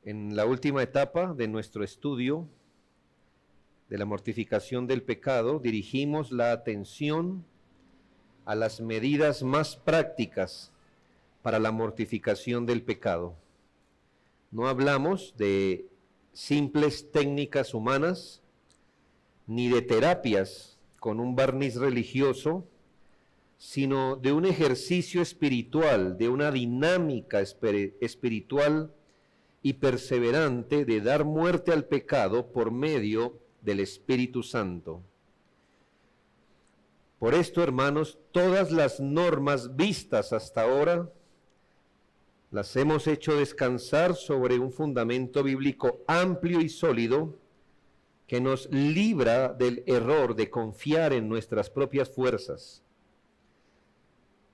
En la última etapa de nuestro estudio de la mortificación del pecado, dirigimos la atención a las medidas más prácticas para la mortificación del pecado. No hablamos de simples técnicas humanas, ni de terapias con un barniz religioso, sino de un ejercicio espiritual, de una dinámica espiritual y perseverante de dar muerte al pecado por medio del Espíritu Santo. Por esto, hermanos, todas las normas vistas hasta ahora las hemos hecho descansar sobre un fundamento bíblico amplio y sólido que nos libra del error de confiar en nuestras propias fuerzas.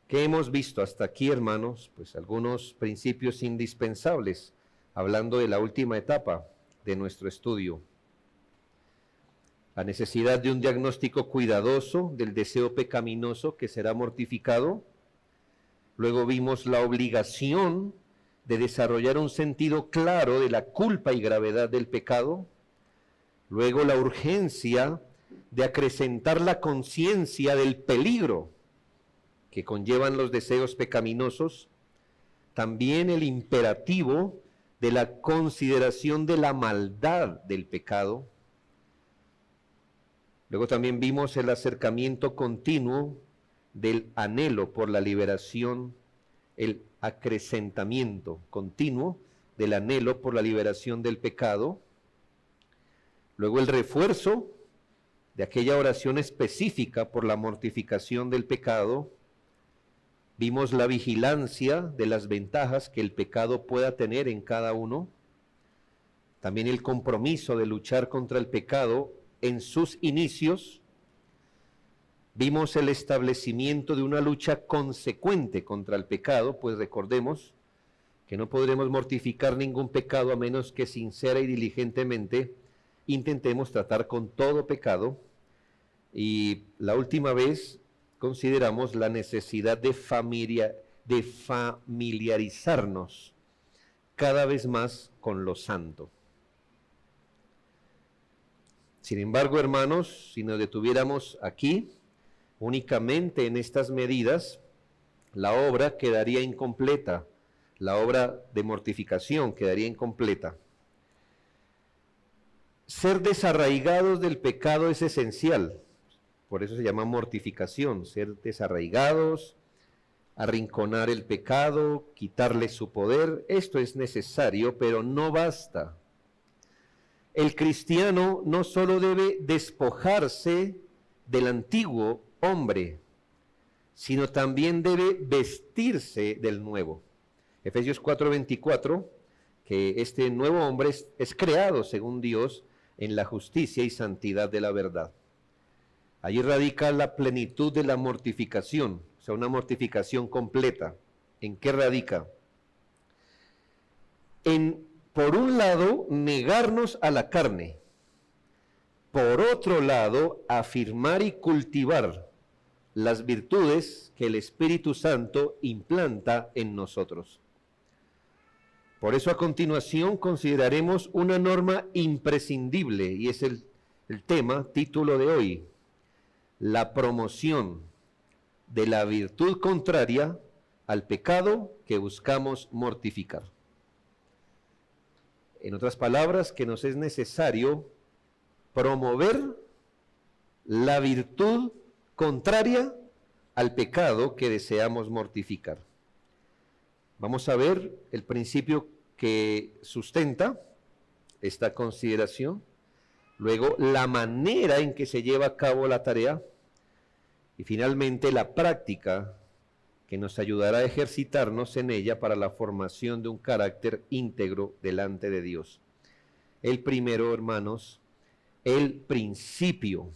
¿Qué hemos visto hasta aquí, hermanos? Pues algunos principios indispensables, hablando de la última etapa de nuestro estudio. La necesidad de un diagnóstico cuidadoso del deseo pecaminoso que será mortificado. Luego vimos la obligación de desarrollar un sentido claro de la culpa y gravedad del pecado. Luego la urgencia de acrecentar la conciencia del peligro que conllevan los deseos pecaminosos. También el imperativo de la consideración de la maldad del pecado. Luego también vimos el acercamiento continuo del anhelo por la liberación, el acrecentamiento continuo del anhelo por la liberación del pecado. Luego el refuerzo de aquella oración específica por la mortificación del pecado. Vimos la vigilancia de las ventajas que el pecado pueda tener en cada uno. También el compromiso de luchar contra el pecado en sus inicios. Vimos el establecimiento de una lucha consecuente contra el pecado, pues recordemos que no podremos mortificar ningún pecado a menos que sincera y diligentemente intentemos tratar con todo pecado. Y la última vez consideramos la necesidad de familiarizarnos cada vez más con lo santo. Sin embargo, hermanos, si nos detuviéramos aquí, únicamente en estas medidas, la obra quedaría incompleta, la obra de mortificación quedaría incompleta. Ser desarraigados del pecado es esencial, por eso se llama mortificación, ser desarraigados, arrinconar el pecado, quitarle su poder, esto es necesario, pero no basta. El cristiano no solo debe despojarse del antiguo hombre, sino también debe vestirse del nuevo. Efesios 4:24, que este nuevo hombre es creado según Dios en la justicia y santidad de la verdad. Allí radica la plenitud de la mortificación, o sea, una mortificación completa. ¿En qué radica? Por un lado, negarnos a la carne. Por otro lado, afirmar y cultivar las virtudes que el Espíritu Santo implanta en nosotros. Por eso a continuación consideraremos una norma imprescindible, y es el título de hoy, la promoción de la virtud contraria al pecado que buscamos mortificar. En otras palabras, que nos es necesario promover la virtud contraria al pecado que deseamos mortificar. Vamos a ver el principio que sustenta esta consideración, luego la manera en que se lleva a cabo la tarea y finalmente la práctica que nos ayudará a ejercitarnos en ella para la formación de un carácter íntegro delante de Dios. El primero, hermanos, el principio.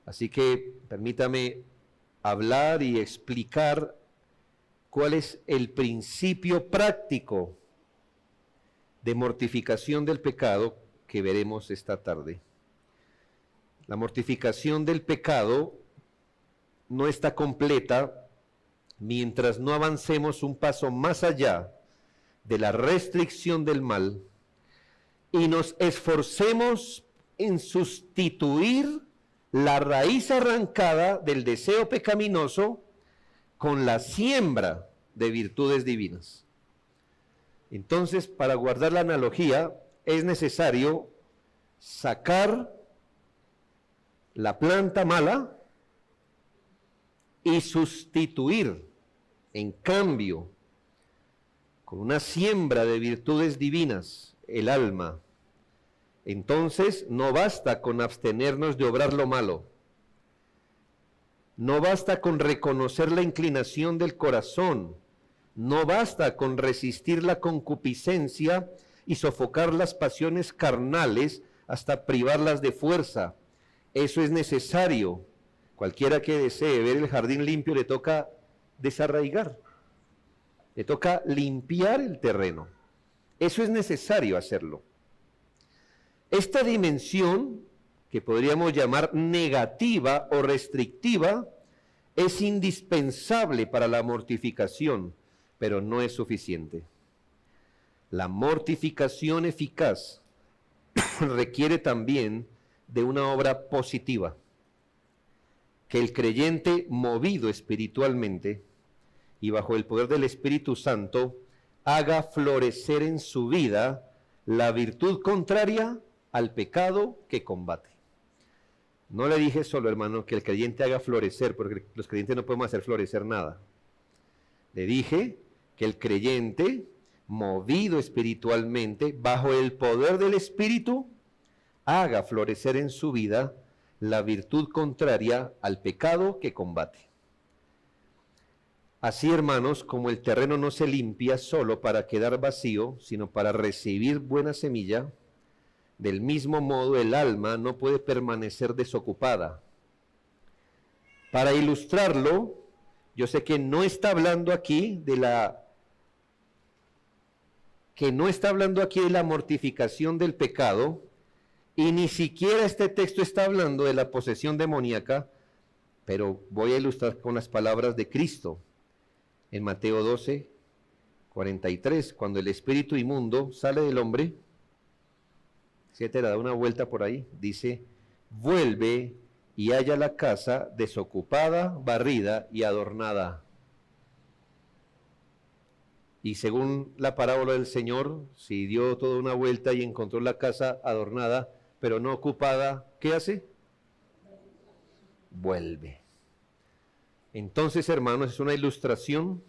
Así que permítame hablar y explicar cuál es el principio práctico de mortificación del pecado que veremos esta tarde. La mortificación del pecado no está completa mientras no avancemos un paso más allá de la restricción del mal y nos esforcemos en sustituir la raíz arrancada del deseo pecaminoso con la siembra de virtudes divinas. Entonces, para guardar la analogía, es necesario sacar la planta mala y sustituir, en cambio, con una siembra de virtudes divinas, el alma. Entonces, no basta con abstenernos de obrar lo malo. No basta con reconocer la inclinación del corazón. No basta con resistir la concupiscencia y sofocar las pasiones carnales hasta privarlas de fuerza. Eso es necesario. Cualquiera que desee ver el jardín limpio le toca desarraigar. Le toca limpiar el terreno. Eso es necesario hacerlo. Esta dimensión, que podríamos llamar negativa o restrictiva, es indispensable para la mortificación, pero no es suficiente. La mortificación eficaz requiere también de una obra positiva, que el creyente, movido espiritualmente y bajo el poder del Espíritu Santo, haga florecer en su vida la virtud contraria al pecado que combate. No le dije solo, hermano, que el creyente haga florecer, porque los creyentes no podemos hacer florecer nada. Le dije que el creyente, movido espiritualmente, bajo el poder del Espíritu, haga florecer en su vida la virtud contraria al pecado que combate. Así, hermanos, como el terreno no se limpia solo para quedar vacío, sino para recibir buena semilla, del mismo modo el alma no puede permanecer desocupada. Para ilustrarlo, yo sé que no está hablando aquí de la mortificación del pecado, y ni siquiera este texto está hablando de la posesión demoníaca, pero voy a ilustrar con las palabras de Cristo. En Mateo 12, 43, cuando el espíritu inmundo sale del hombre, etcétera, da una vuelta por ahí, dice, vuelve y halla la casa desocupada, barrida y adornada. Y según la parábola del Señor, si dio toda una vuelta y encontró la casa adornada, pero no ocupada, ¿qué hace? Vuelve. Entonces, hermanos, es una ilustración,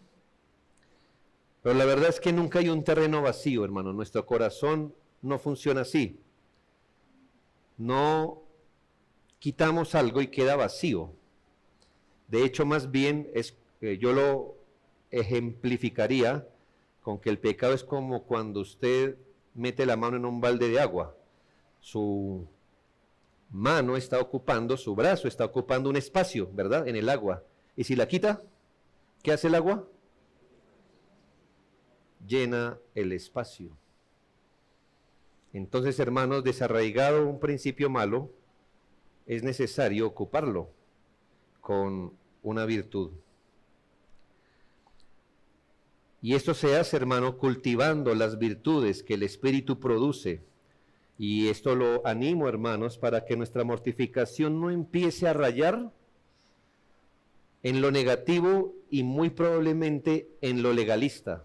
pero la verdad es que nunca hay un terreno vacío, hermano. Nuestro corazón no funciona así. No quitamos algo y queda vacío. De hecho, más bien, yo lo ejemplificaría con que el pecado es como cuando usted mete la mano en un balde de agua. Su mano está ocupando, su brazo está ocupando un espacio, ¿verdad? En el agua. Y si la quita, ¿qué hace el agua? Llena el espacio. Entonces, hermanos, desarraigado un principio malo, es necesario ocuparlo con una virtud. Y esto se hace, hermano, cultivando las virtudes que el Espíritu produce. Y esto lo animo, hermanos, para que nuestra mortificación no empiece a rayar en lo negativo y muy probablemente en lo legalista,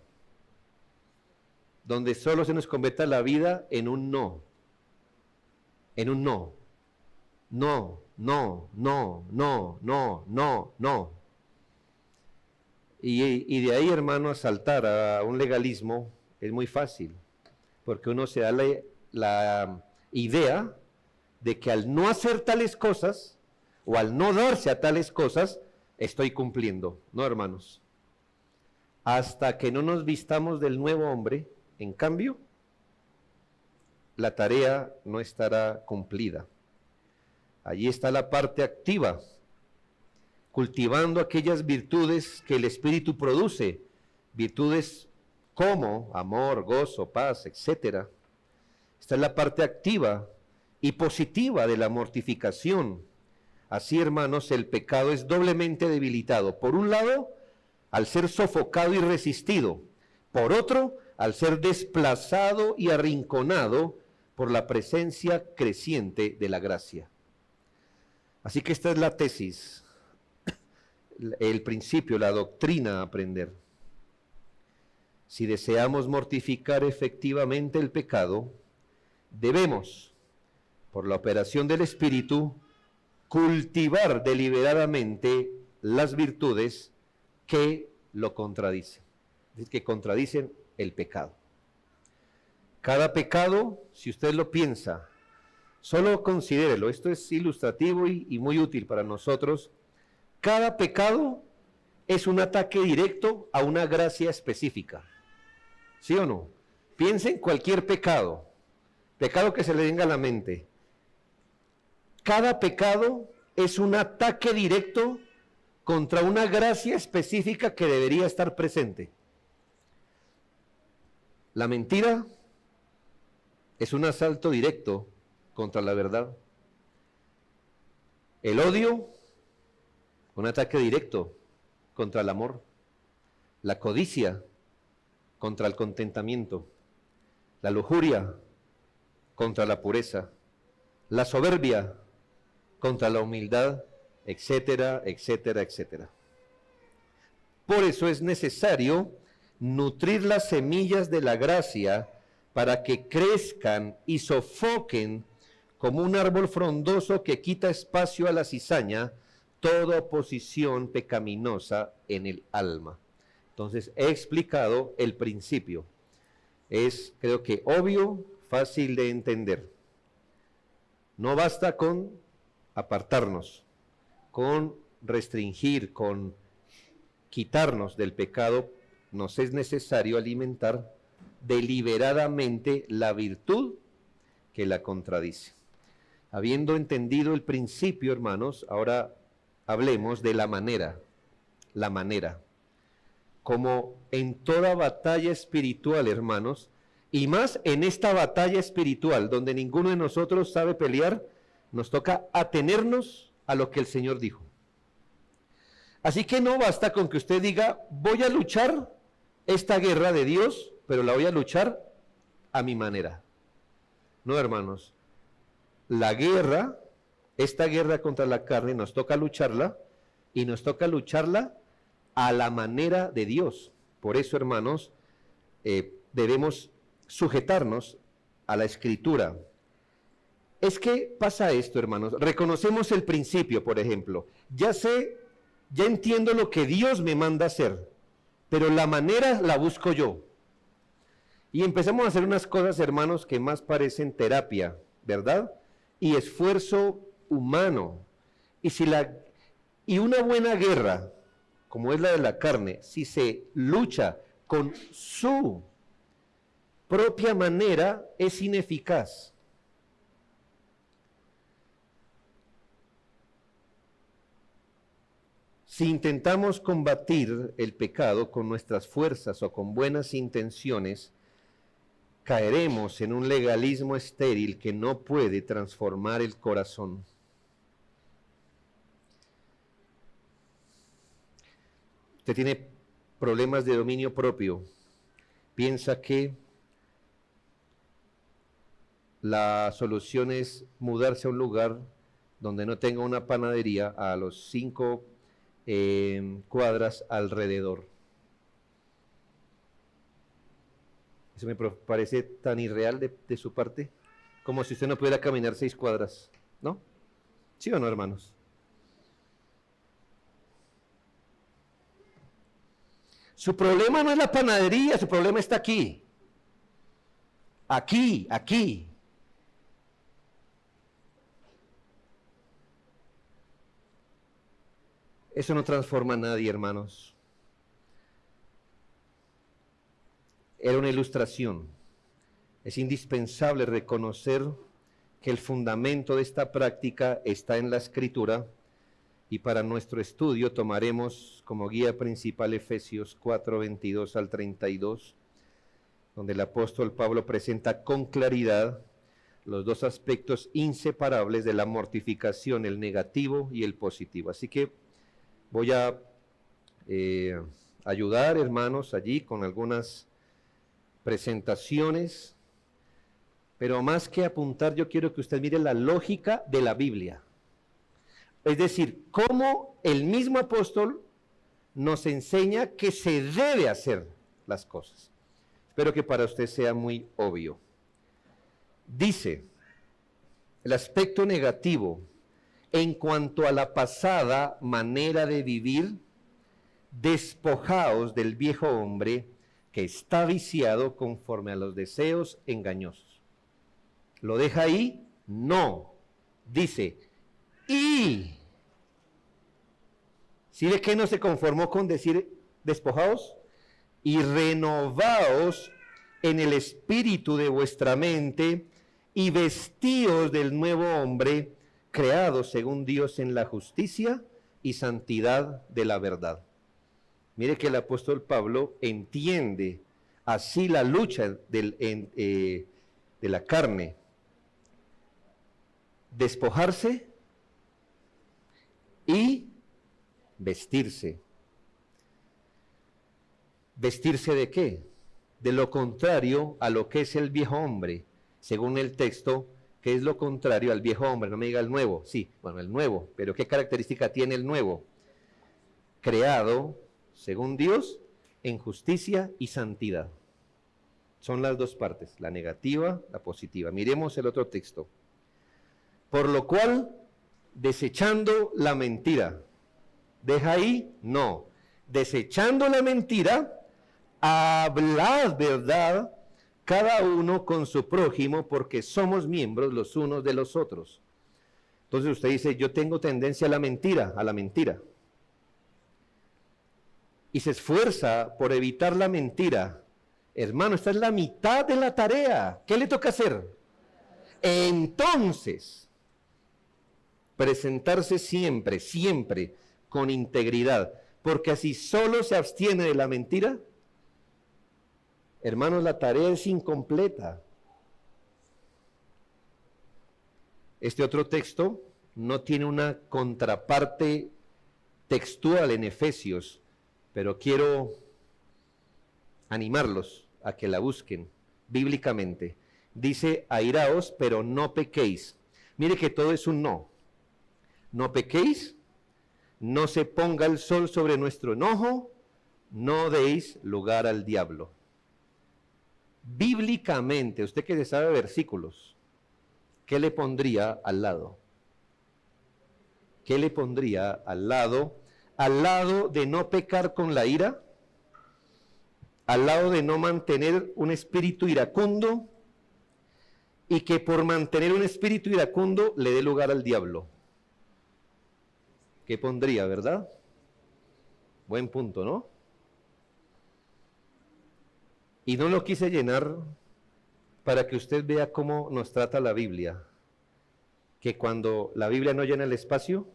donde solo se nos convierta la vida en un no. En un no. No, no, no, no, no, no, no. Y de ahí, hermano, a saltar a un legalismo es muy fácil, porque uno se da la idea de que al no hacer tales cosas, o al no darse a tales cosas, estoy cumpliendo. No, hermanos. Hasta que no nos vistamos del nuevo hombre, en cambio, la tarea no estará cumplida. Allí está la parte activa, cultivando aquellas virtudes que el Espíritu produce, virtudes como amor, gozo, paz, etc. Esta es la parte activa y positiva de la mortificación. Así, hermanos, el pecado es doblemente debilitado. Por un lado, al ser sofocado y resistido. Por otro, al ser desplazado y arrinconado por la presencia creciente de la gracia. Así que esta es la tesis, el principio, la doctrina a aprender. Si deseamos mortificar efectivamente el pecado, debemos, por la operación del Espíritu, cultivar deliberadamente las virtudes que lo contradicen, es decir, que contradicen el pecado. Cada pecado, si usted lo piensa, solo considérelo, esto es ilustrativo y muy útil para nosotros. Cada pecado es un ataque directo a una gracia específica. ¿Sí o no? Piense en cualquier pecado que se le venga a la mente. Cada pecado es un ataque directo contra una gracia específica que debería estar presente. La mentira es un asalto directo contra la verdad. El odio, un ataque directo contra el amor. La codicia, contra el contentamiento. La lujuria, contra la pureza. La soberbia, contra la humildad, etcétera, etcétera, etcétera. Por eso es necesario nutrir las semillas de la gracia para que crezcan y sofoquen como un árbol frondoso que quita espacio a la cizaña toda oposición pecaminosa en el alma. Entonces, he explicado el principio. Es, creo que, obvio, fácil de entender. No basta con apartarnos, con restringir, con quitarnos del pecado. Nos es necesario alimentar deliberadamente la virtud que la contradice. Habiendo entendido el principio, hermanos, ahora hablemos de la manera. La manera. Como en toda batalla espiritual, hermanos, y más en esta batalla espiritual, donde ninguno de nosotros sabe pelear, nos toca atenernos a lo que el Señor dijo. Así que no basta con que usted diga, voy a luchar esta guerra de Dios, pero la voy a luchar a mi manera. No, hermanos, la guerra, esta guerra contra la carne, nos toca lucharla, y nos toca lucharla a la manera de Dios. Por eso, hermanos, debemos sujetarnos a la Escritura. Es que pasa esto, hermanos, reconocemos el principio, por ejemplo, ya entiendo lo que Dios me manda hacer, pero la manera la busco yo. Y empezamos a hacer unas cosas, hermanos, que más parecen terapia, ¿verdad? Y esfuerzo humano. Y una buena guerra, como es la de la carne, si se lucha con su propia manera, es ineficaz. Si intentamos combatir el pecado con nuestras fuerzas o con buenas intenciones, caeremos en un legalismo estéril que no puede transformar el corazón. Usted tiene problemas de dominio propio. Piensa que la solución es mudarse a un lugar donde no tenga una panadería a los 5 cuadras alrededor. Eso me parece tan irreal de su parte, como si usted no pudiera caminar 6 cuadras, ¿no? ¿Sí o no, hermanos? Su problema no es la panadería, su problema está aquí. Aquí. Eso no transforma a nadie, hermanos. Era una ilustración. Es indispensable reconocer que el fundamento de esta práctica está en la Escritura, y para nuestro estudio tomaremos como guía principal Efesios 4, 22 al 32, donde el apóstol Pablo presenta con claridad los dos aspectos inseparables de la mortificación, el negativo y el positivo. Así que voy a ayudar, hermanos, allí con algunas presentaciones, pero más que apuntar, yo quiero que usted mire la lógica de la Biblia. Es decir, cómo el mismo apóstol nos enseña que se debe hacer las cosas. Espero que para usted sea muy obvio. Dice, el aspecto negativo en cuanto a la pasada manera de vivir, despojaos del viejo hombre que está viciado conforme a los deseos engañosos. ¿Lo deja ahí? No. Dice, y... ¿Sí de qué no se conformó con decir despojaos? Y renovaos en el espíritu de vuestra mente y vestíos del nuevo hombre, creado según Dios en la justicia y santidad de la verdad. Mire que el apóstol Pablo entiende así la lucha de la carne. Despojarse y vestirse. ¿Vestirse de qué? De lo contrario a lo que es el viejo hombre. Según el texto, ¿qué es lo contrario al viejo hombre? No me diga el nuevo. Sí, bueno, el nuevo. Pero ¿qué característica tiene el nuevo? Creado, según Dios, en justicia y santidad. Son las dos partes, la negativa, la positiva. Miremos el otro texto. Por lo cual, desechando la mentira. ¿Deja ahí? No. Desechando la mentira, hablad verdad, cada uno con su prójimo, porque somos miembros los unos de los otros. Entonces usted dice, yo tengo tendencia a la mentira, y se esfuerza por evitar la mentira. Hermano, esta es la mitad de la tarea. ¿Qué le toca hacer? Entonces, presentarse siempre, siempre con integridad, porque así solo se abstiene de la mentira. Hermanos, la tarea es incompleta. Este otro texto no tiene una contraparte textual en Efesios, pero quiero animarlos a que la busquen bíblicamente. Dice, airaos, pero no pequéis. Mire que todo es un no. No pequéis, no se ponga el sol sobre nuestro enojo, no deis lugar al diablo. Bíblicamente, usted que sabe versículos, ¿qué le pondría al lado? ¿Qué le pondría al lado? Al lado de no pecar con la ira, al lado de no mantener un espíritu iracundo, y que por mantener un espíritu iracundo le dé lugar al diablo. ¿Qué pondría, verdad? Buen punto, ¿no? Y no lo quise llenar para que usted vea cómo nos trata la Biblia. Que cuando la Biblia no llena el espacio,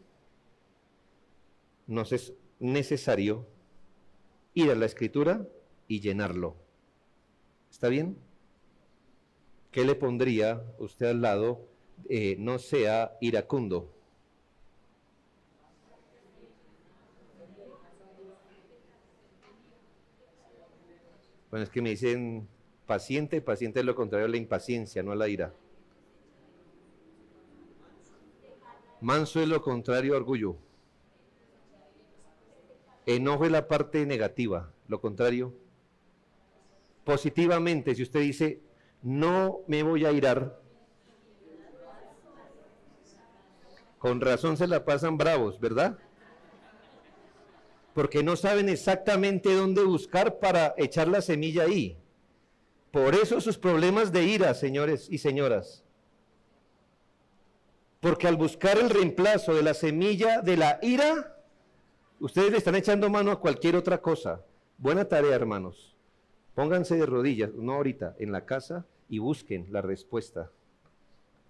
nos es necesario ir a la Escritura y llenarlo. ¿Está bien? ¿Qué le pondría usted al lado? No sea iracundo. Bueno, es que me dicen paciente, paciente es lo contrario a la impaciencia, no a la ira. Manso es lo contrario a orgullo. Enojo es la parte negativa, lo contrario. Positivamente, si usted dice, no me voy a irar, con razón se la pasan bravos, ¿verdad? Porque no saben exactamente dónde buscar para echar la semilla ahí. Por eso sus problemas de ira, señores y señoras. Porque al buscar el reemplazo de la semilla de la ira, ustedes le están echando mano a cualquier otra cosa. Buena tarea, hermanos. Pónganse de rodillas, no ahorita, en la casa y busquen la respuesta.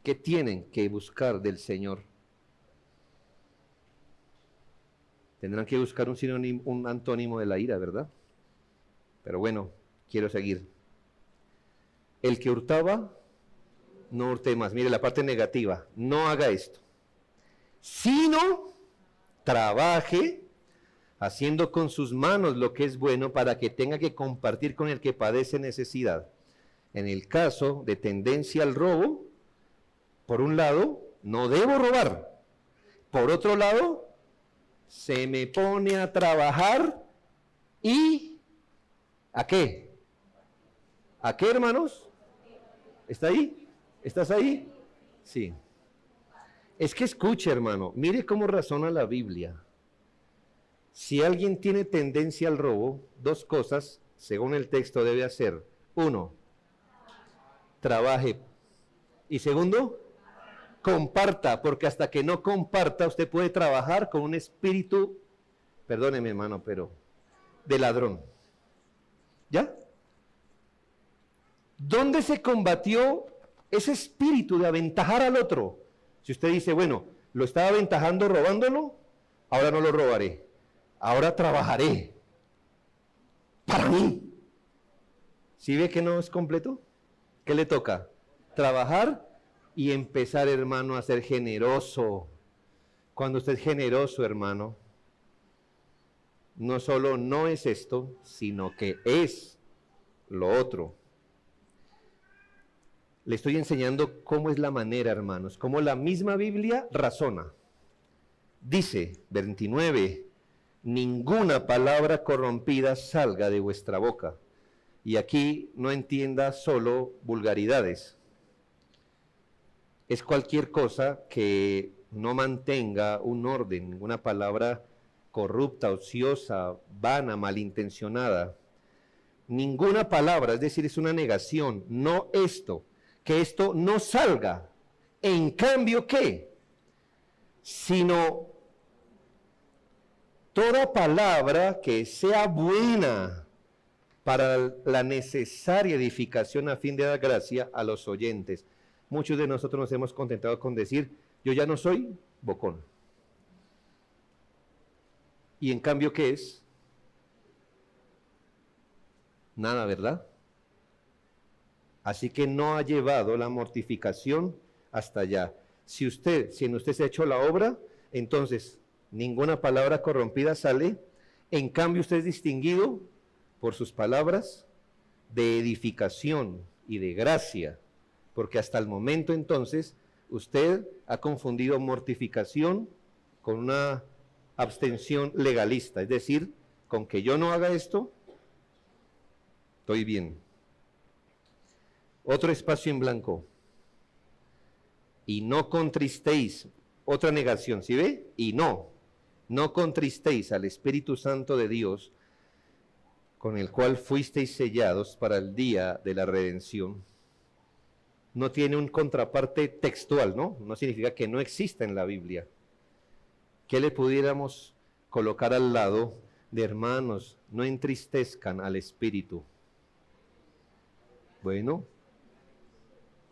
¿Qué tienen que buscar del Señor? Tendrán que buscar un sinónimo, un antónimo de la ira, ¿verdad? Pero bueno, quiero seguir. El que hurtaba, no hurte más. Mire la parte negativa, no haga esto. Sino trabaje haciendo con sus manos lo que es bueno para que tenga que compartir con el que padece necesidad. En el caso de tendencia al robo, por un lado, no debo robar. Por otro lado, se me pone a trabajar y ¿a qué? ¿A qué, hermanos? ¿Está ahí? ¿Estás ahí? Sí. Es que escuche, hermano, mire cómo razona la Biblia. Si alguien tiene tendencia al robo, dos cosas, según el texto, debe hacer. Uno, trabaje. Y segundo, comparta, porque hasta que no comparta, usted puede trabajar con un espíritu, perdóneme, hermano, pero de ladrón. ¿Ya? ¿Dónde se combatió ese espíritu de aventajar al otro? Si usted dice, bueno, lo estaba aventajando robándolo, ahora no lo robaré, ahora trabajaré para mí. ¿Sí ve que no es completo? ¿Qué le toca? Trabajar y empezar, hermano, a ser generoso. Cuando usted es generoso, hermano, no solo no es esto, sino que es lo otro. Le estoy enseñando cómo es la manera, hermanos, cómo la misma Biblia razona. Dice, 29, ninguna palabra corrompida salga de vuestra boca. Y aquí no entienda solo vulgaridades. Es cualquier cosa que no mantenga un orden, ninguna palabra corrupta, ociosa, vana, malintencionada. Ninguna palabra, es decir, es una negación, no esto. Que esto no salga. En cambio, ¿qué? Sino toda palabra que sea buena para la necesaria edificación a fin de dar gracia a los oyentes. Muchos de nosotros nos hemos contentado con decir, yo ya no soy bocón. Y en cambio, ¿qué es? Nada, ¿verdad? Así que no ha llevado la mortificación hasta allá. Si en usted se ha hecho la obra, entonces ninguna palabra corrompida sale. En cambio, usted es distinguido por sus palabras de edificación y de gracia, porque hasta el momento entonces usted ha confundido mortificación con una abstención legalista, es decir, con que yo no haga esto, estoy bien. Otro espacio en blanco. Y no contristéis, otra negación, ¿sí ve? Y no contristéis al Espíritu Santo de Dios, con el cual fuisteis sellados para el día de la redención. No tiene un contraparte textual, ¿no? No significa que no exista en la Biblia. ¿Qué le pudiéramos colocar al lado de hermanos? No entristezcan al Espíritu. Bueno,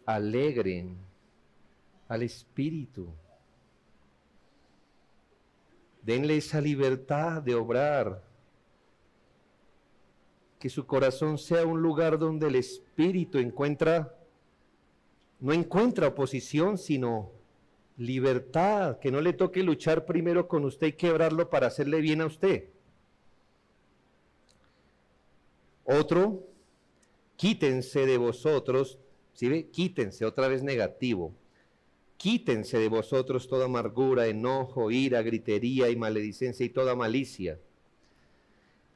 alegren al Espíritu. Denle esa libertad de obrar. Que su corazón sea un lugar donde el Espíritu no encuentra oposición, sino libertad. Que no le toque luchar primero con usted y quebrarlo para hacerle bien a usted. Otro, quítense de vosotros. ¿Sí ve? Quítense, otra vez negativo. Quítense de vosotros toda amargura, enojo, ira, gritería y maledicencia y toda malicia.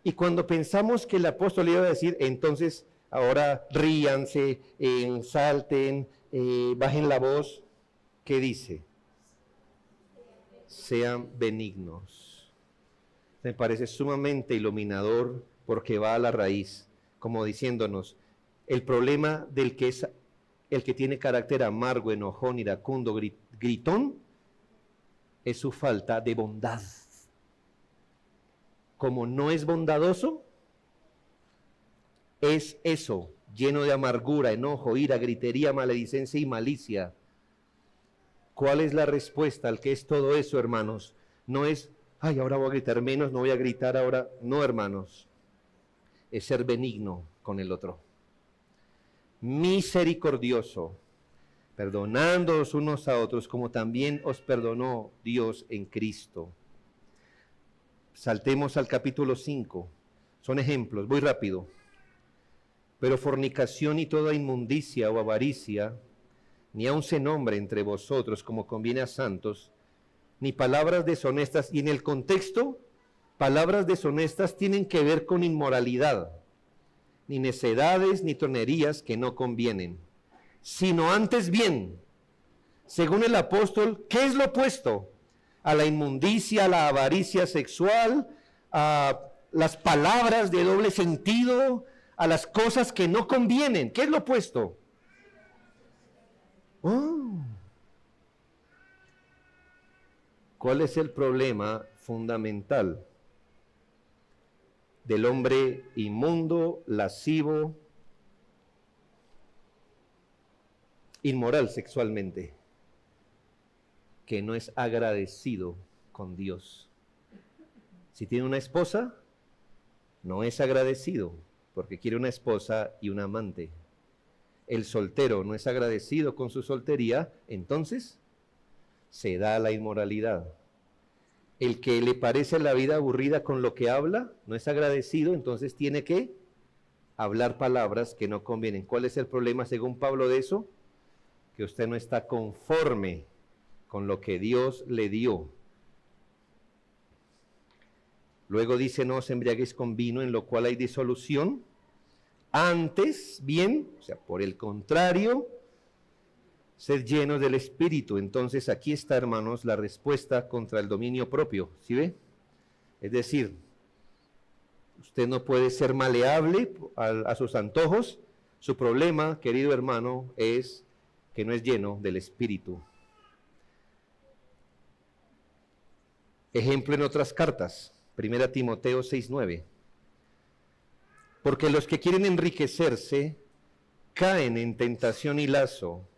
Y cuando pensamos que el apóstol iba a decir, entonces ahora ríanse, salten, bajen la voz, ¿qué dice? Sean benignos. Me parece sumamente iluminador porque va a la raíz, como diciéndonos, el problema del que es el que tiene carácter amargo, enojón, iracundo, gritón, es su falta de bondad. Como no es bondadoso, es eso, lleno de amargura, enojo, ira, gritería, maledicencia y malicia. ¿Cuál es la respuesta al que es todo eso, hermanos? No es, ay, ahora voy a gritar menos, no voy a gritar ahora. No, hermanos, es ser benigno con el otro. Misericordioso, perdonándoos unos a otros, como también os perdonó Dios en Cristo. Saltemos al capítulo 5. Son ejemplos, voy rápido. Pero fornicación y toda inmundicia o avaricia, ni aun se nombre entre vosotros como conviene a santos, ni palabras deshonestas. Y en el contexto, palabras deshonestas tienen que ver con inmoralidad, ni necedades, ni tonerías que no convienen, sino antes bien, según el apóstol, ¿qué es lo opuesto? A la inmundicia, a la avaricia sexual, a las palabras de doble sentido, a las cosas que no convienen. ¿Qué es lo opuesto? Oh. ¿Cuál es el problema fundamental del hombre inmundo, lascivo, inmoral sexualmente? Que no es agradecido con Dios. Si tiene una esposa, no es agradecido, porque quiere una esposa y un amante. El soltero no es agradecido con su soltería, entonces se da a la inmoralidad. El que le parece la vida aburrida con lo que habla, no es agradecido, entonces tiene que hablar palabras que no convienen. ¿Cuál es el problema según Pablo de eso? Que usted no está conforme con lo que Dios le dio. Luego dice, no os embriaguéis con vino, en lo cual hay disolución. Antes, bien, o sea, por el contrario, sed llenos del Espíritu. Entonces aquí está, hermanos, la respuesta contra el dominio propio, ¿sí ve? Es decir, usted no puede ser maleable a sus antojos. Su problema, querido hermano, es que no es lleno del Espíritu. Ejemplo en otras cartas, 1 Timoteo 6:9. Porque los que quieren enriquecerse caen en tentación y lazo,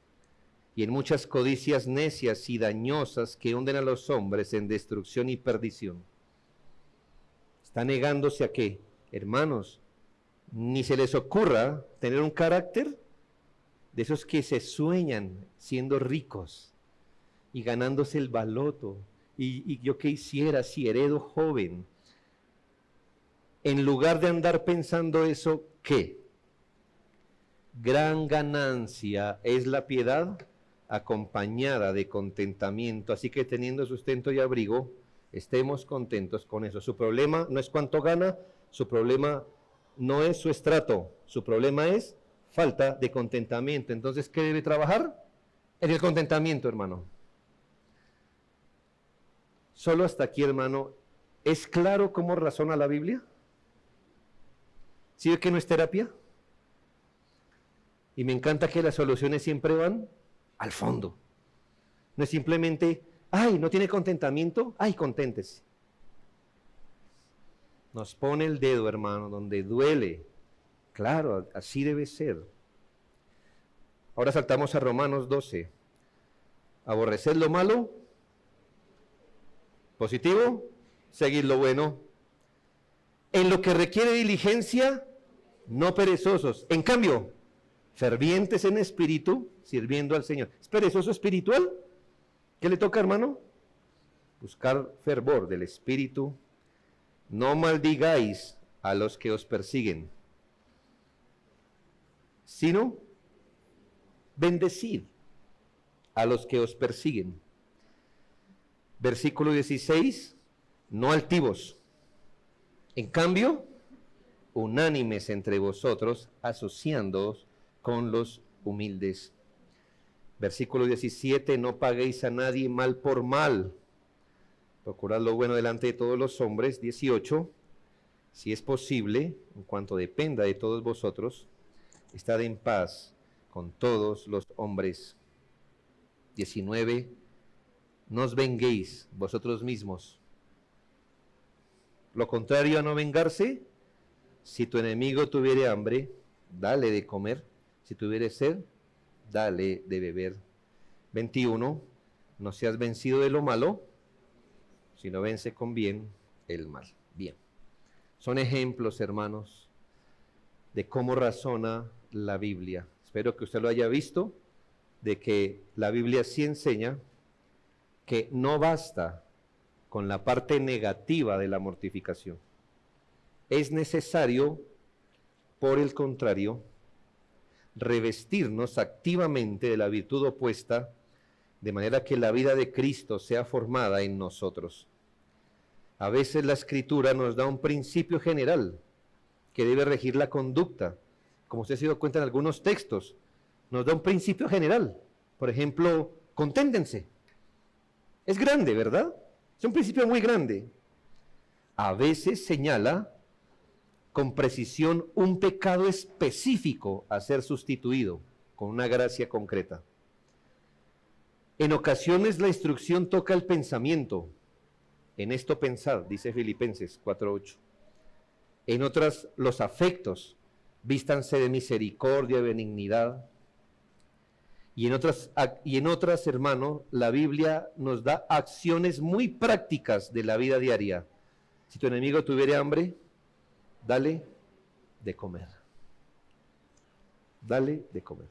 y en muchas codicias necias y dañosas que hunden a los hombres en destrucción y perdición. Está negándose a qué, hermanos, ni se les ocurra tener un carácter de esos que se sueñan siendo ricos y ganándose el baloto. Y yo qué hiciera si heredo joven. En lugar de andar pensando eso, ¿qué? Gran ganancia es la piedad acompañada de contentamiento. Así que teniendo sustento y abrigo, estemos contentos con eso. Su problema no es cuánto gana, su problema no es su estrato, su problema es falta de contentamiento. Entonces, ¿qué debe trabajar? En el contentamiento, hermano. Solo hasta aquí, hermano. ¿Es claro cómo razona la Biblia? ¿Sí ve que no es terapia? Y me encanta que las soluciones siempre van al fondo. No es simplemente, ay, ¿no tiene contentamiento? Ay, conténtese. Nos pone el dedo, hermano, donde duele. Claro, así debe ser. Ahora saltamos a Romanos 12. Aborreced lo malo. Positivo, seguid lo bueno. En lo que requiere diligencia, no perezosos. En cambio, fervientes en espíritu, sirviendo al Señor. ¿Es perezoso espiritual? ¿Qué le toca, hermano? Buscar fervor del espíritu. No maldigáis a los que os persiguen, sino bendecid a los que os persiguen. Versículo 16, no altivos, en cambio, unánimes entre vosotros, asociándoos con los humildes. Versículo 17, no paguéis a nadie mal por mal, procurad lo bueno delante de todos los hombres. 18, si es posible, en cuanto dependa de todos vosotros, estad en paz con todos los hombres. 19, no os venguéis vosotros mismos. Lo contrario a no vengarse, si tu enemigo tuviere hambre, dale de comer, si tuviere sed, dale de beber. 21, no seas vencido de lo malo, sino vence con bien el mal. Bien, son ejemplos, hermanos, de cómo razona la Biblia. Espero que usted lo haya visto, de que la Biblia sí enseña que no basta con la parte negativa de la mortificación. Es necesario por el contrario, revestirnos activamente de la virtud opuesta, de manera que la vida de Cristo sea formada en nosotros. A veces la Escritura nos da un principio general que debe regir la conducta. Como usted se dio cuenta en algunos textos, nos da un principio general. Por ejemplo, conténtense. Es grande, ¿verdad? Es un principio muy grande. A veces señala con precisión un pecado específico a ser sustituido con una gracia concreta. En ocasiones la instrucción toca el pensamiento. En esto pensad, dice Filipenses 4:8. En otras, los afectos, vístanse de misericordia y benignidad. Y en otras, hermano, la Biblia nos da acciones muy prácticas de la vida diaria. Si tu enemigo tuviera hambre, dale de comer. Dale de comer.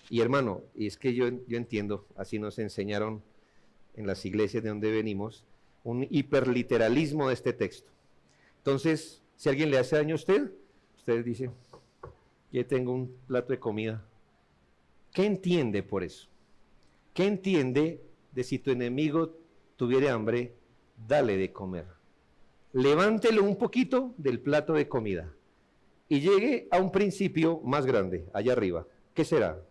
Y hermano, y es que yo entiendo, así nos enseñaron en las iglesias de donde venimos, un hiperliteralismo de este texto. Entonces, si alguien le hace daño a usted dice, yo tengo un plato de comida. ¿Qué entiende por eso? ¿Qué entiende de si tu enemigo tuviera hambre, dale de comer? Levántelo un poquito del plato de comida y llegue a un principio más grande, allá arriba. ¿Qué será?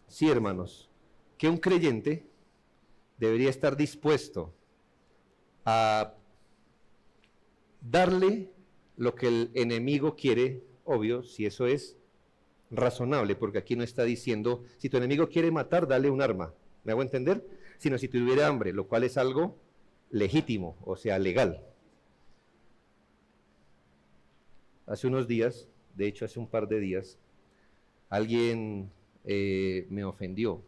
Sí, hermanos, que un creyente debería estar dispuesto a darle lo que el enemigo quiere, obvio, si eso es razonable, porque aquí no está diciendo, si tu enemigo quiere matar, dale un arma, ¿me hago entender? Sino si tuviera hambre, lo cual es algo legítimo, o sea, legal. Hace unos días, de hecho hace un par de días, alguien me ofendió.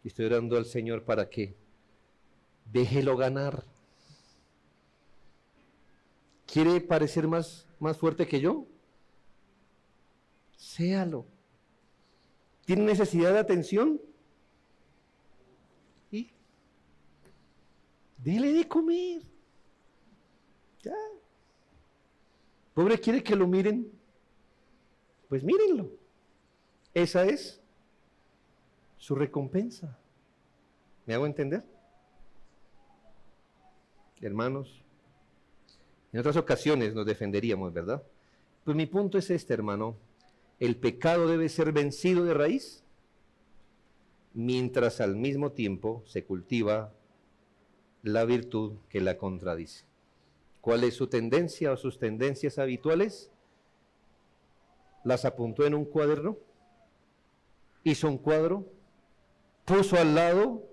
Y estoy orando al Señor para que déjelo ganar. ¿Quiere parecer más fuerte que yo? Séalo. ¿Tiene necesidad de atención? ¿Y? Dele de comer. Ya. Pobre, ¿quiere que lo miren? Pues mírenlo. Esa es su recompensa. ¿Me hago entender? Hermanos, en otras ocasiones nos defenderíamos, ¿verdad? Pues mi punto es este, hermano. El pecado debe ser vencido de raíz, mientras al mismo tiempo se cultiva la virtud que la contradice. ¿Cuál es su tendencia o sus tendencias habituales? Las apuntó en un cuaderno, hizo un cuadro, puso al lado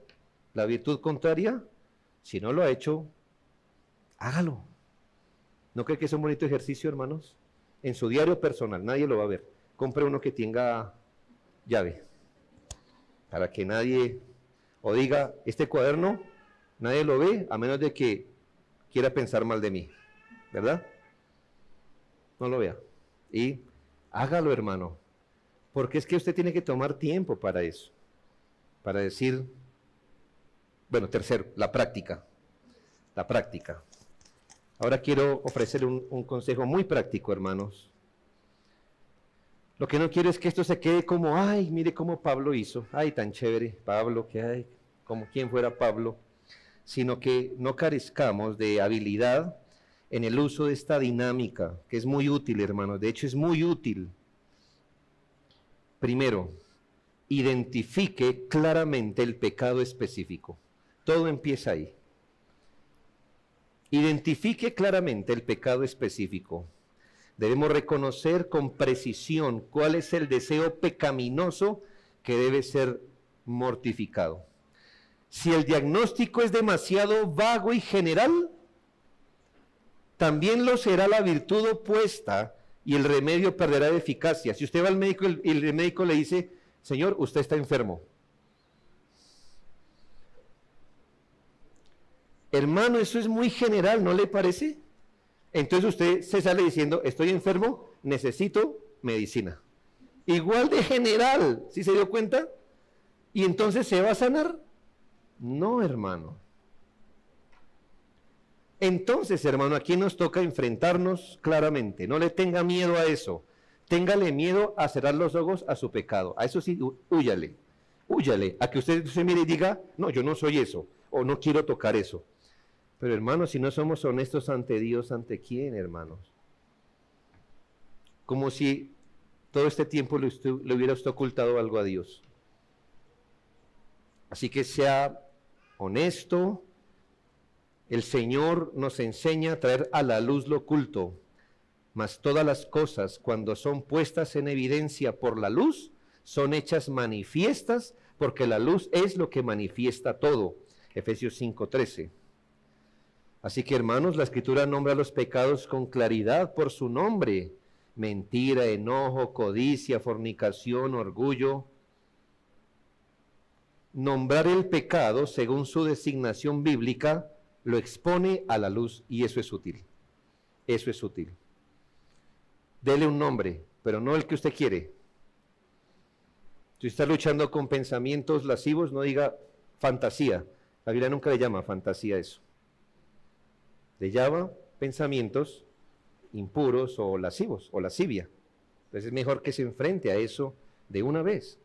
la virtud contraria. Si no lo ha hecho, hágalo. ¿No cree que es un bonito ejercicio, hermanos? En su diario personal, nadie lo va a ver. Compre uno que tenga llave, para que nadie, o diga, este cuaderno, nadie lo ve, a menos de que quiera pensar mal de mí, ¿verdad? No lo vea. Y hágalo, hermano, porque es que usted tiene que tomar tiempo para eso, para decir, bueno, tercero, la práctica. Ahora quiero ofrecer un consejo muy práctico, hermanos. Lo que no quiero es que esto se quede como, ay, mire cómo Pablo hizo, ay, tan chévere, Pablo, que ay, como quien fuera Pablo, sino que no carezcamos de habilidad en el uso de esta dinámica, que es muy útil, hermanos, de hecho es muy útil. Primero, identifique claramente el pecado específico. Todo empieza ahí. Identifique claramente el pecado específico. Debemos reconocer con precisión cuál es el deseo pecaminoso que debe ser mortificado. Si el diagnóstico es demasiado vago y general, también lo será la virtud opuesta y el remedio perderá de eficacia. Si usted va al médico y el médico le dice, señor, usted está enfermo. Hermano, eso es muy general, ¿no le parece? Entonces usted se sale diciendo, estoy enfermo, necesito medicina. Igual de general, ¿sí se dio cuenta? ¿Y entonces se va a sanar? No, hermano. Entonces, hermano, aquí nos toca enfrentarnos claramente. No le tenga miedo a eso. Téngale miedo a cerrar los ojos a su pecado. A eso sí, húyale. Húyale. A que usted se mire y diga, no, yo no soy eso. O no quiero tocar eso. Pero, hermanos, si no somos honestos ante Dios, ¿ante quién, hermanos? Como si todo este tiempo le hubiera usted ocultado algo a Dios. Así que sea honesto. El Señor nos enseña a traer a la luz lo oculto, mas todas las cosas, cuando son puestas en evidencia por la luz, son hechas manifiestas, porque la luz es lo que manifiesta todo. Efesios 5:13. Así que, hermanos, la Escritura nombra los pecados con claridad por su nombre: mentira, enojo, codicia, fornicación, orgullo. Nombrar el pecado según su designación bíblica lo expone a la luz, y eso es útil. Eso es útil. Dele un nombre, pero no el que usted quiere. Si está luchando con pensamientos lascivos, no diga fantasía. La Biblia nunca le llama fantasía a eso. Le llama pensamientos impuros o lascivos, o lascivia. Entonces es mejor que se enfrente a eso de una vez.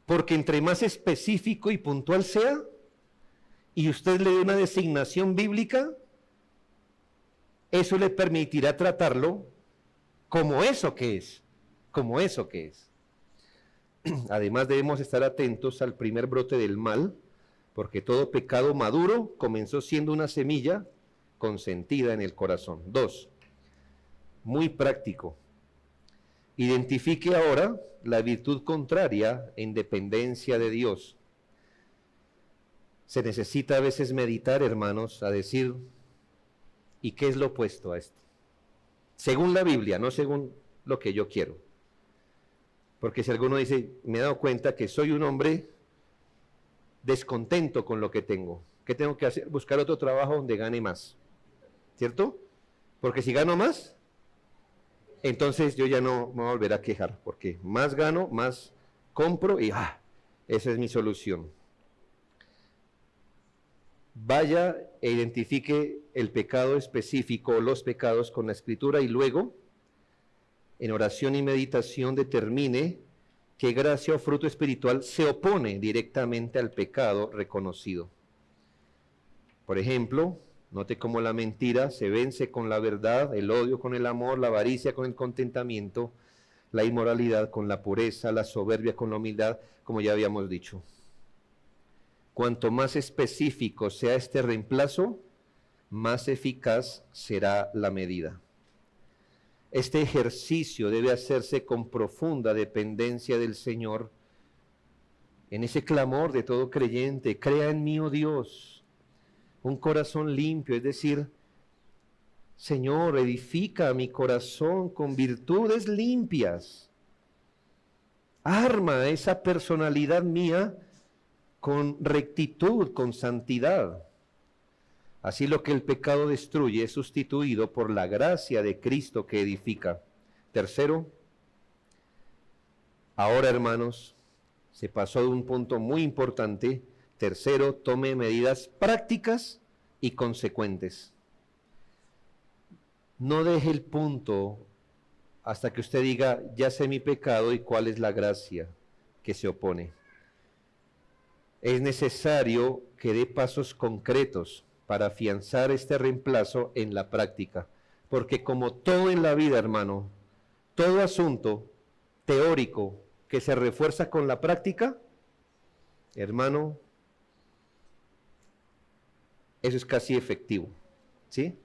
Porque entre más específico y puntual sea, y usted le dé una designación bíblica, eso le permitirá tratarlo como eso que es, como eso que es. Además, debemos estar atentos al primer brote del mal, porque todo pecado maduro comenzó siendo una semilla consentida en el corazón. 2, muy práctico. Identifique ahora la virtud contraria en dependencia de Dios. Se necesita a veces meditar, hermanos, a decir, ¿y qué es lo opuesto a esto? Según la Biblia, no según lo que yo quiero. Porque si alguno dice, me he dado cuenta que soy un hombre descontento con lo que tengo, ¿qué tengo que hacer? Buscar otro trabajo donde gane más, ¿cierto? Porque si gano más, entonces yo ya no me voy a volver a quejar, porque más gano, más compro y esa es mi solución. Vaya e identifique el pecado específico o los pecados con la Escritura y luego, en oración y meditación, determine qué gracia o fruto espiritual se opone directamente al pecado reconocido. Por ejemplo, note cómo la mentira se vence con la verdad, el odio con el amor, la avaricia con el contentamiento, la inmoralidad con la pureza, la soberbia con la humildad, como ya habíamos dicho. Cuanto más específico sea este reemplazo, más eficaz será la medida. Este ejercicio debe hacerse con profunda dependencia del Señor, en ese clamor de todo creyente: crea en mí, oh Dios, un corazón limpio, es decir, Señor, edifica mi corazón con virtudes limpias, arma esa personalidad mía con rectitud, con santidad. Así lo que el pecado destruye es sustituido por la gracia de Cristo que edifica. Tercero, ahora, hermanos, se pasó de un punto muy importante. Tercero, tome medidas prácticas y consecuentes. No deje el punto hasta que usted diga, ya sé mi pecado y cuál es la gracia que se opone. Es necesario que dé pasos concretos para afianzar este reemplazo en la práctica. Porque como todo en la vida, hermano, todo asunto teórico que se refuerza con la práctica, hermano, eso es casi efectivo, ¿sí?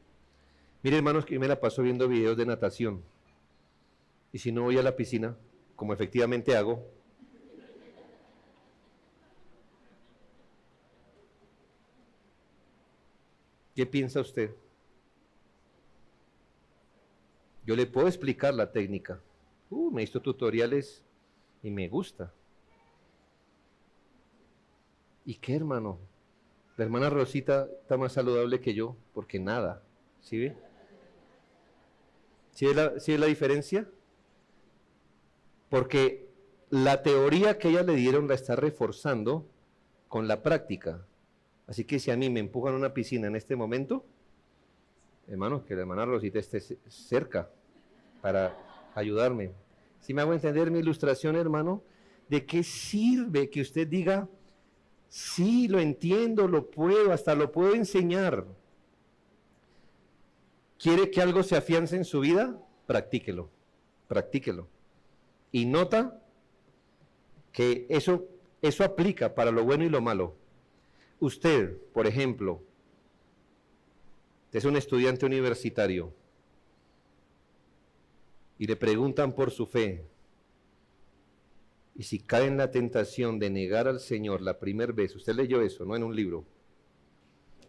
Mire, hermanos, que yo me la paso viendo videos de natación. Y si no voy a la piscina, como efectivamente hago, ¿qué piensa usted? Yo le puedo explicar la técnica. Me he visto tutoriales y me gusta. ¿Y qué, hermano? La hermana Rosita está más saludable que yo, porque nada. ¿Sí ve? ¿Sí es la diferencia? Porque la teoría que ella le dieron la está reforzando con la práctica. Así que si a mí me empujan a una piscina en este momento, hermano, que la hermana Rosita esté cerca para ayudarme. Si me hago entender mi ilustración, hermano, ¿de qué sirve que usted diga, sí, lo entiendo, lo puedo, hasta lo puedo enseñar? ¿Quiere que algo se afiance en su vida? Practíquelo, practíquelo. Y nota que eso aplica para lo bueno y lo malo. Usted, por ejemplo, es un estudiante universitario y le preguntan por su fe, y si cae en la tentación de negar al Señor la primera vez, usted leyó eso, no en un libro,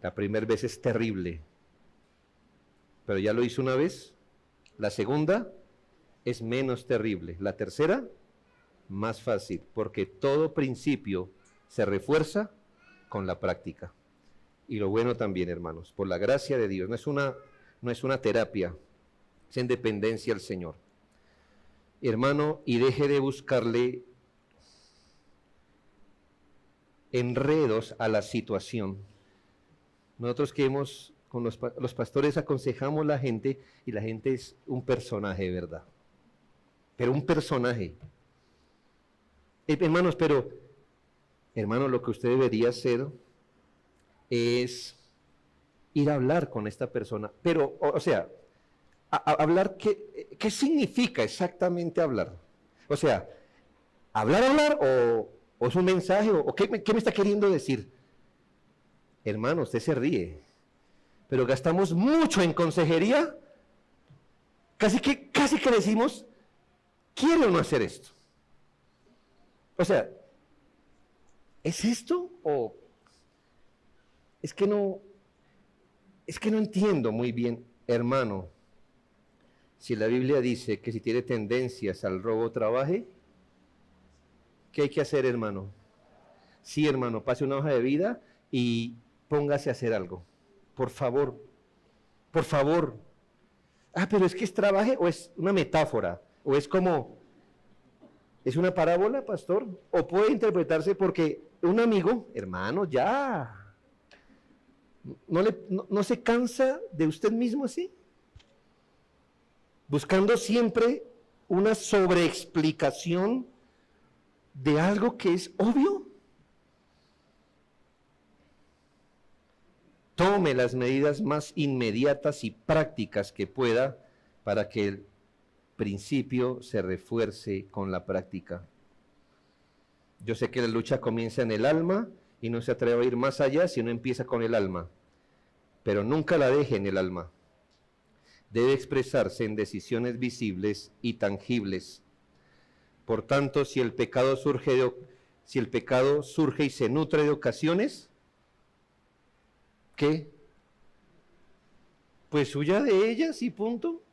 la primera vez es terrible, pero ya lo hizo una vez, la segunda es menos terrible, la tercera más fácil, porque todo principio se refuerza con la práctica. Y lo bueno también, hermanos, por la gracia de Dios, no es una terapia, es en dependencia al Señor. Hermano, y deje de buscarle enredos a la situación. Nosotros que con los pastores aconsejamos a la gente, y la gente es un personaje, ¿verdad? Pero un personaje. Hermanos, lo que usted debería hacer es ir a hablar con esta persona. Pero, o sea, hablar, ¿qué significa exactamente hablar? O sea, hablar o es un mensaje, o ¿qué me está queriendo decir? Hermano, usted se ríe, pero gastamos mucho en consejería, casi que decimos, ¿quiere o no hacer esto? O sea, ¿es esto o es que no entiendo muy bien, hermano? Si la Biblia dice que si tiene tendencias al robo, trabaje, ¿qué hay que hacer, hermano? Sí, hermano, pase una hoja de vida y póngase a hacer algo. Por favor, por favor. Ah, pero es que es trabaje o es una metáfora, o es como, ¿es una parábola, pastor? O puede interpretarse porque un amigo, hermano, ya, ¿no se cansa de usted mismo así? Buscando siempre una sobreexplicación de algo que es obvio. Tome las medidas más inmediatas y prácticas que pueda para que el principio se refuerce con la práctica. Yo sé que la lucha comienza en el alma y no se atreve a ir más allá si no empieza con el alma, pero nunca la deje en el alma. Debe expresarse en decisiones visibles y tangibles. Por tanto, si el pecado surge y se nutre de ocasiones, ¿qué? Pues huya de ellas y punto.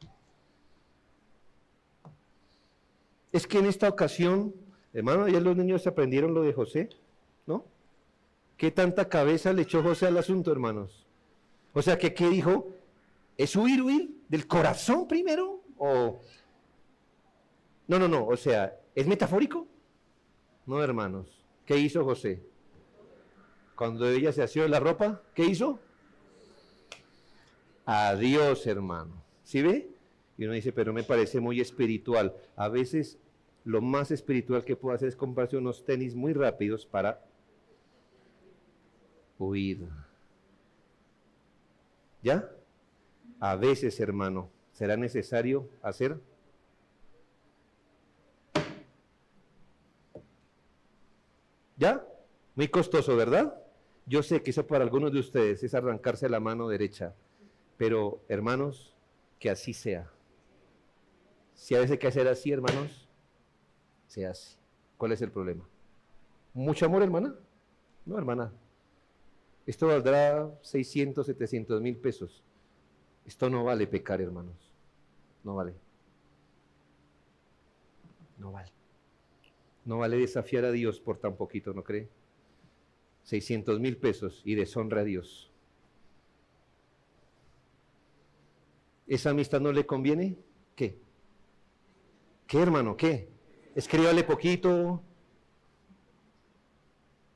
Es que en esta ocasión, hermano, ayer los niños aprendieron lo de José, ¿no? ¿Qué tanta cabeza le echó José al asunto, hermanos? O sea, ¿qué dijo? ¿Es huir del corazón primero? ¿O no, o sea, ¿es metafórico? No, hermanos. ¿Qué hizo José? Cuando ella se asió de la ropa, ¿qué hizo? Adiós, hermano. ¿Sí ve? Y uno dice, pero me parece muy espiritual. A veces lo más espiritual que puedo hacer es comprarse unos tenis muy rápidos para huir. ¿Ya? A veces, hermano, será necesario hacer. ¿Ya? Muy costoso, ¿verdad? Yo sé que eso para algunos de ustedes es arrancarse la mano derecha, pero hermanos, que así sea. Si a veces hay que hacer así, hermanos, se hace. ¿Cuál es el problema? ¿Mucho amor, hermana? No, hermana. Esto valdrá 600, 700 mil pesos. Esto no vale pecar, hermanos. No vale. No vale. No vale desafiar a Dios por tan poquito, ¿no cree? 600 mil pesos y deshonra a Dios. ¿Esa amistad no le conviene? ¿Qué? ¿Qué, hermano? ¿Qué? Escríbale poquito.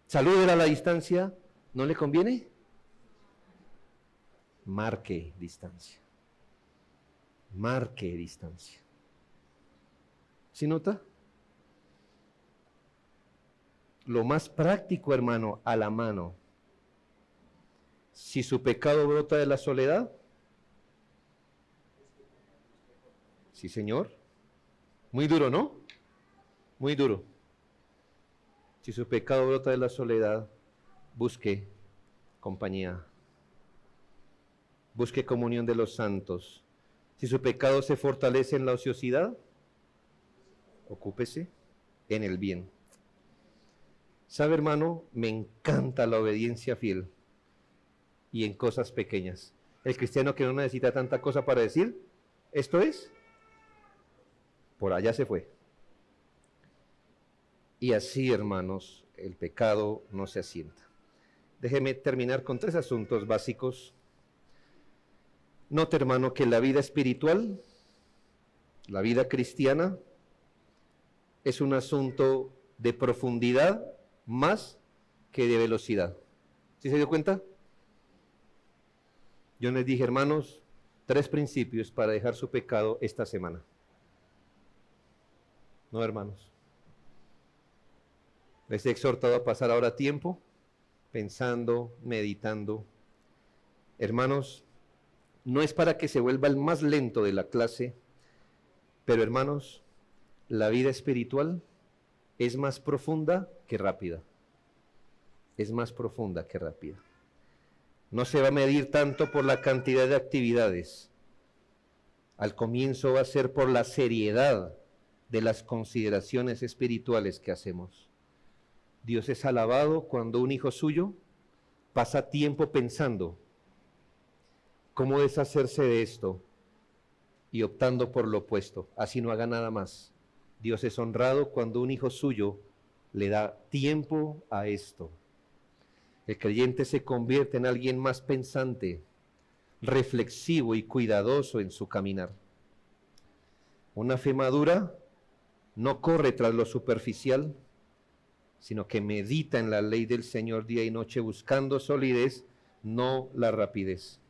Salúdela a la distancia. ¿No le conviene? Marque distancia. Marque distancia. ¿Sí nota? Lo más práctico, hermano, a la mano. Si su pecado brota de la soledad, sí, señor. Muy duro, ¿no? Muy duro. Si su pecado brota de la soledad, busque compañía. Busque comunión de los santos. Si su pecado se fortalece en la ociosidad, ocúpese en el bien. ¿Sabe, hermano? Me encanta la obediencia fiel y en cosas pequeñas. El cristiano que no necesita tanta cosa para decir, esto es, por allá se fue. Y así, hermanos, el pecado no se asienta. Déjeme terminar con 3 asuntos básicos. Note, hermano, que la vida espiritual, la vida cristiana, es un asunto de profundidad más que de velocidad. ¿Sí se dio cuenta? Yo les dije, hermanos, 3 principios para dejar su pecado esta semana. No, hermanos. Les he exhortado a pasar ahora tiempo pensando, meditando. Hermanos, no es para que se vuelva el más lento de la clase, pero hermanos, la vida espiritual es más profunda que rápida. Es más profunda que rápida. No se va a medir tanto por la cantidad de actividades. Al comienzo va a ser por la seriedad de las consideraciones espirituales que hacemos. Dios es alabado cuando un hijo suyo pasa tiempo pensando cómo deshacerse de esto y optando por lo opuesto, así no haga nada más. Dios es honrado cuando un hijo suyo le da tiempo a esto. El creyente se convierte en alguien más pensante, reflexivo y cuidadoso en su caminar. Una fe madura no corre tras lo superficial, sino que medita en la ley del Señor día y noche, buscando solidez, no la rapidez.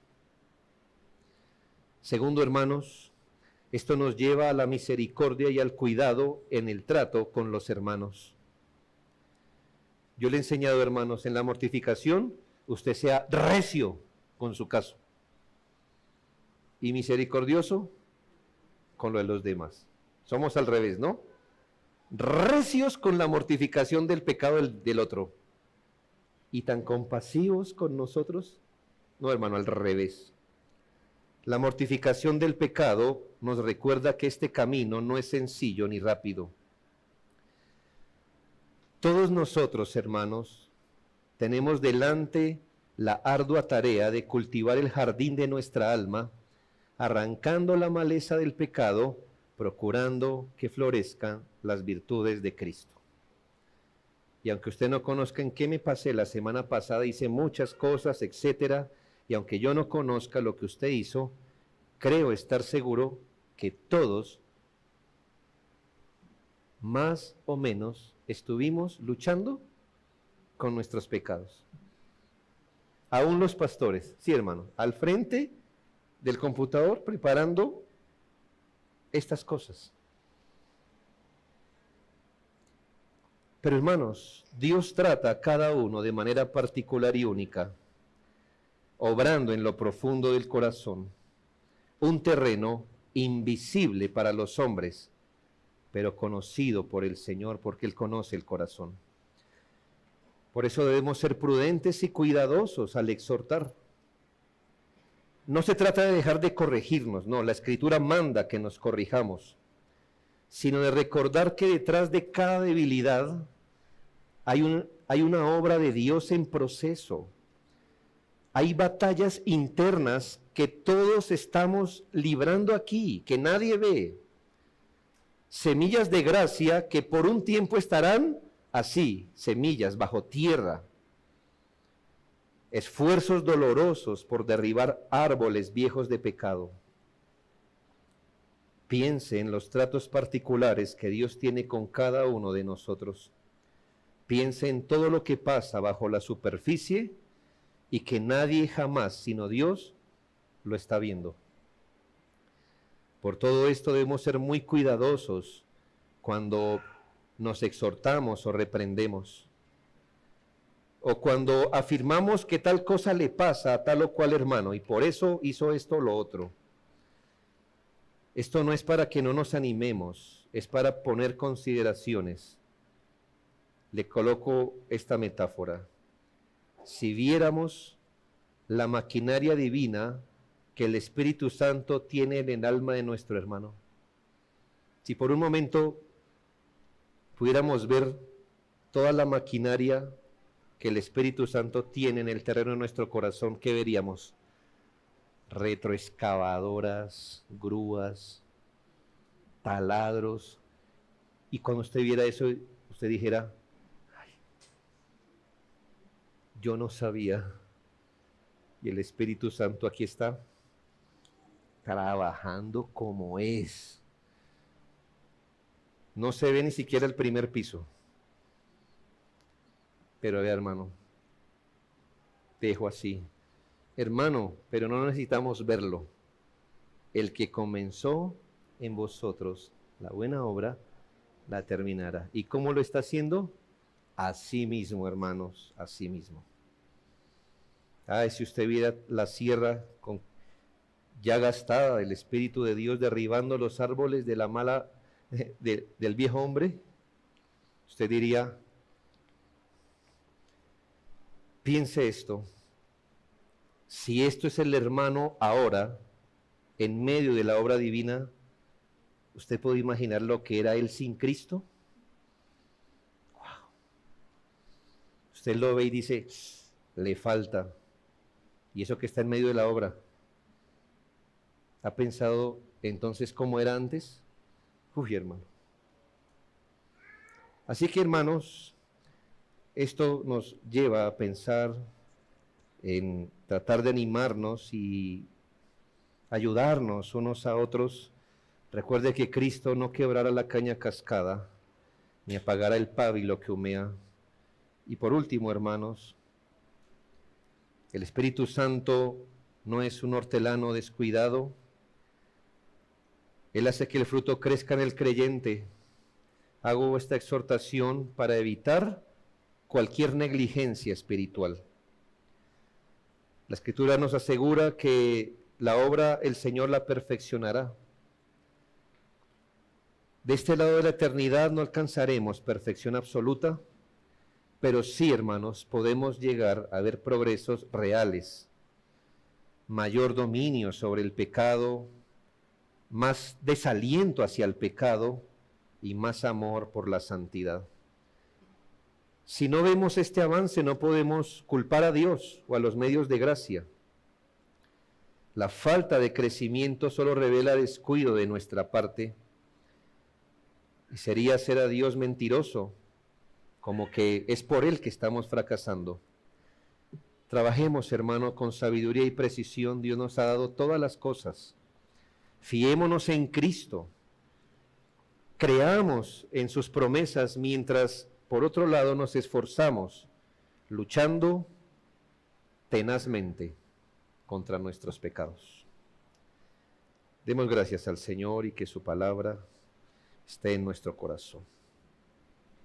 Segundo, hermanos, esto nos lleva a la misericordia y al cuidado en el trato con los hermanos. Yo le he enseñado, hermanos, en la mortificación, usted sea recio con su caso y misericordioso con lo de los demás. Somos al revés, ¿no? Recios con la mortificación del pecado del otro y tan compasivos con nosotros. No, hermano, al revés. La mortificación del pecado nos recuerda que este camino no es sencillo ni rápido. Todos nosotros, hermanos, tenemos delante la ardua tarea de cultivar el jardín de nuestra alma, arrancando la maleza del pecado, procurando que florezcan las virtudes de Cristo. Y aunque usted no conozca en qué me pasé la semana pasada, hice muchas cosas, etcétera, y aunque yo no conozca lo que usted hizo, creo estar seguro que todos, más o menos, estuvimos luchando con nuestros pecados. Aún los pastores, sí, hermano, al frente del computador preparando estas cosas. Pero hermanos, Dios trata a cada uno de manera particular y única, obrando en lo profundo del corazón, un terreno invisible para los hombres, pero conocido por el Señor, porque Él conoce el corazón. Por eso debemos ser prudentes y cuidadosos al exhortar. No se trata de dejar de corregirnos, no, la Escritura manda que nos corrijamos, sino de recordar que detrás de cada debilidad hay una obra de Dios en proceso. Hay batallas internas que todos estamos librando aquí, que nadie ve. Semillas de gracia que por un tiempo estarán así, semillas bajo tierra. Esfuerzos dolorosos por derribar árboles viejos de pecado. Piense en los tratos particulares que Dios tiene con cada uno de nosotros. Piense en todo lo que pasa bajo la superficie y que nadie jamás, sino Dios, lo está viendo. Por todo esto debemos ser muy cuidadosos cuando nos exhortamos o reprendemos, o cuando afirmamos que tal cosa le pasa a tal o cual hermano y por eso hizo esto o lo otro. Esto no es para que no nos animemos, es para poner consideraciones. Le coloco esta metáfora. Si viéramos la maquinaria divina que el Espíritu Santo tiene en el alma de nuestro hermano, si por un momento pudiéramos ver toda la maquinaria que el Espíritu Santo tiene en el terreno de nuestro corazón, ¿qué veríamos? Retroexcavadoras, grúas, taladros, y cuando usted viera eso, usted dijera, ay, yo no sabía, y el Espíritu Santo aquí está, trabajando como es. No se ve ni siquiera el primer piso. Pero vea, hermano, dejo así. Hermano, pero no necesitamos verlo. El que comenzó en vosotros la buena obra, la terminará. ¿Y cómo lo está haciendo? Así mismo, hermanos, así mismo. Ay, si usted viera la sierra ya gastada, el Espíritu de Dios derribando los árboles de la mala, del viejo hombre, usted diría, piense esto, si esto es el hermano ahora, en medio de la obra divina, ¿usted puede imaginar lo que era él sin Cristo? Wow. Usted lo ve y dice, le falta, y eso que está en medio de la obra. ¿Ha pensado entonces cómo era antes? Uy, hermano. Así que, hermanos, esto nos lleva a pensar en tratar de animarnos y ayudarnos unos a otros. Recuerde que Cristo no quebrara la caña cascada, ni apagara el pábilo que humea. Y por último, hermanos, el Espíritu Santo no es un hortelano descuidado. Él hace que el fruto crezca en el creyente. Hago esta exhortación para evitar cualquier negligencia espiritual. La Escritura nos asegura que la obra el Señor la perfeccionará. De este lado de la eternidad no alcanzaremos perfección absoluta, pero sí, hermanos, podemos llegar a ver progresos reales, mayor dominio sobre el pecado, más desaliento hacia el pecado y más amor por la santidad. Si no vemos este avance, no podemos culpar a Dios o a los medios de gracia. La falta de crecimiento solo revela descuido de nuestra parte y sería ser a Dios mentiroso, como que es por Él que estamos fracasando. Trabajemos, hermano, con sabiduría y precisión. Dios nos ha dado todas las cosas. Fiémonos en Cristo. Creamos en sus promesas mientras, por otro lado, nos esforzamos, luchando tenazmente contra nuestros pecados. Demos gracias al Señor y que su palabra esté en nuestro corazón.